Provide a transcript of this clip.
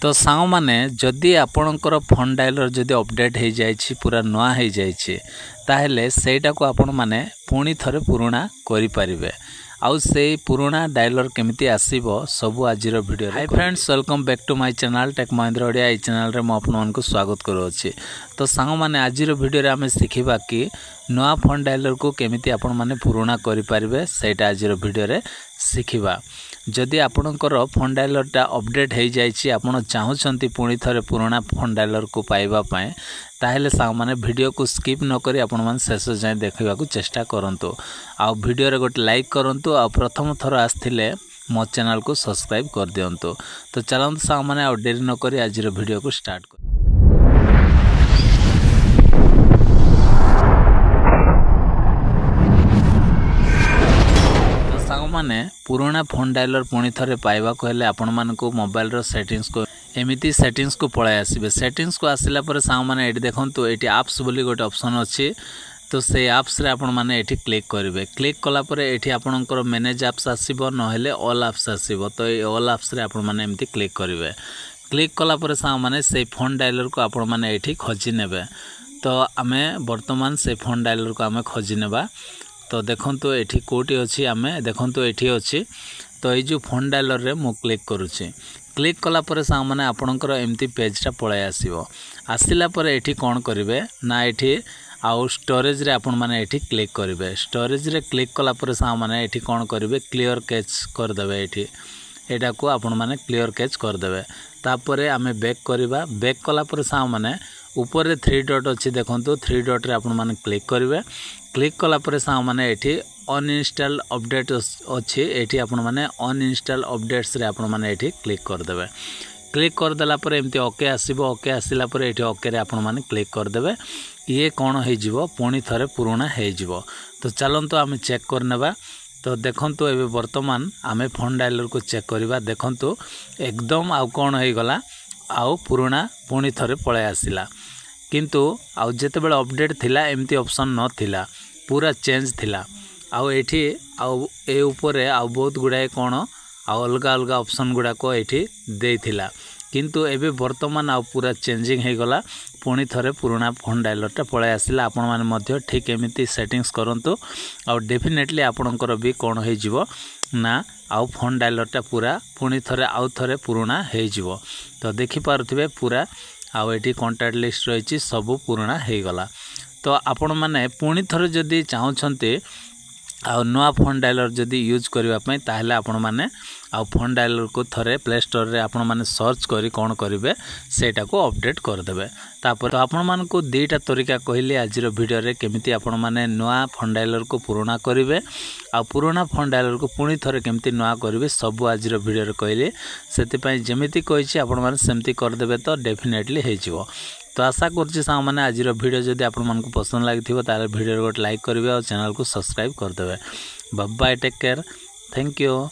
तो सांग माने जदि आपणकर फोन डायलर जदि अपडेट हो जाए पूरा नुआ हो जाए ताहेले सेटा को आपण माने पुणी थरे पुराणा करि परिबे आउ से पुराणा डायलर केमिति आसीबो सबु आजिर video. Hi friends, welcome back to my channel tech Mahindra Odia. ए चैनल रे मो आपन को स्वागत करूछि। तो सांग माने आजिर वीडियो रे आमे सिखिबा कि नुआ फोन डायलर को केमिति आपण माने पुराणा करि परिबे सेटा आजिर वीडियो रे सिखिबा। जदि आपणकर फोन डायलरटा अपडेट हो जाए आपण चाहूँगी पुणी थरे पुराणा फोन डायलर को पाइबा पाए ताहेले सांग माने वीडियो को स्किप न करी आपण माने शेष जाए देखा चेष्टा करंतु। आ वीडियो रे गोटे लाइक करंतु आ प्रथम थर आस्थिले मो चैनल को सब्सक्राइब कर दियंतु। तो चलंतु सांग माने आ देरी न करी आजिर वीडियो को स्टार्ट कर। माने पुराना फोन डायलर पुणी थरे पाइबा को हेले आपण मानको मोबाइल रो सेटिंग्स को एमिति सेटिंग्स को पळाय आसीबे। सेटिंग्स को आसिला पर सांग माने एठी देखंतु एठी एप्स बोली गोटे ऑप्शन अछि। तो से एप्स रे आपण माने एठी क्लिक करिवे। क्लिक कला पर एठी आपणकर मैनेज एप्स आसीबो न हेले ऑल एप्स आसीबो। तो ए ऑल एप्स रे आपण माने एमिति क्लिक करिवे। क्लिक कला पर सांग माने से फोन डायलर को आपण माने एठी खोजि नेबे। तो आमे वर्तमान से फोन डायलर को आमे खोजि नेबा। तो देखंतु एठी कोटी अछि आमे देखंतु एठी अछि। तो ए जो फोन डायलर रे मु क्लिक करूछि। क्लिक कला पर सांग माने आपणकर एमती पेजटा पळाय आसीबो। आसिला पर एठी कोन करिवे ना एठी आउ स्टोरेज रे आपण माने एठी क्लिक करिवे। स्टोरेज रे क्लिक कला पर सांग माने एठी कोन करिवे क्लियर कैच कर देबे। एठी एटा को आपण माने क्लियर कैच कर देबे। तापरे आमे बैक करिवा। बैक कला पर सांग माने ऊपर रे 3 डॉट अछि देखंतु 3 डॉट रे आपण माने क्लिक करिवे। क्लिक कला पर सांग माने एठी अनइंस्टॉल अपडेट अछि। एठी आपण माने अनइंस्टॉल अपडेट्स रे आपण माने एठी क्लिक कर देबे। क्लिक कर देला पर एमती ओके आसीबो। ओके आसिला पर एठी ओके रे आपण माने क्लिक कर देबे। ये कोन हे जिवो पुणी थरे पुराणा हे जिवो। तो चलंतु आमे चेक कर नेबा। तो देखंतु एबे वर्तमान आमे फोन डायलर को चेक करिबा। देखंतु एकदम आउ कोन हे गला आउ पुराणा पुणी थरे पळे आसिला। किंतु आउ जेते बेले अपडेट थिला एमती ऑप्शन न थिला, पूरा चेंज थिला। आउ एठी आउ ए ऊपर आउ बहुत गुडाए कोन आउ अलगा अलगा ऑप्शन गुडा को एठी देथिला। किंतु एबे वर्तमान आउ पूरा चेंजिंग हे गला। पुणी थरे पुराणा फोन डायलरटा पळे आसिला। आपण माने मध्य ठीक एमिति सेटिंग्स करंतु। आउ डेफिनेटली आपणकर भी कोन हे जिवो ना आउ फोन डायलरटा पूरा पुणी थरे आउ थरे पुराणा हे जिवो। तो देखि पारुथिबे पूरा आउ एठी कांटेक्ट लिस्ट रहिछि सब पुराणा हे गला। तो आपण माने पुणी थरे जदि चाहउछन्ते आ नुआ फोन डायलर जदि यूज करबा पय ताहले आपण माने आ फोन डायलर को थरे प्ले स्टोर रे आपण माने सर्च करी कोन करिवे सेटा को अपडेट कर देबे। तापर तो आपण मान को दुईटा तरीका कहले आजिर वीडियो रे केमिति आपण माने नुआ फोन डायलर को पुराणा करिवे आ पुराणा फोन डायलर को पुणी थरे केमिति नुआ करिवे सब आजिर वीडियो रे कहले। सेति पय जेमिति कहिछि आपण माने सेमति कर देबे तो डेफिनेटली हे जिवो। तो आशा करछि सांग माने आजिर वीडियो जदि आपण मान को पसंद लागिथिबो ताले वीडियो रे गोटे लाइक करिवे और चैनल को सब्सक्राइब कर देबे। Bye bye, take care, thank you.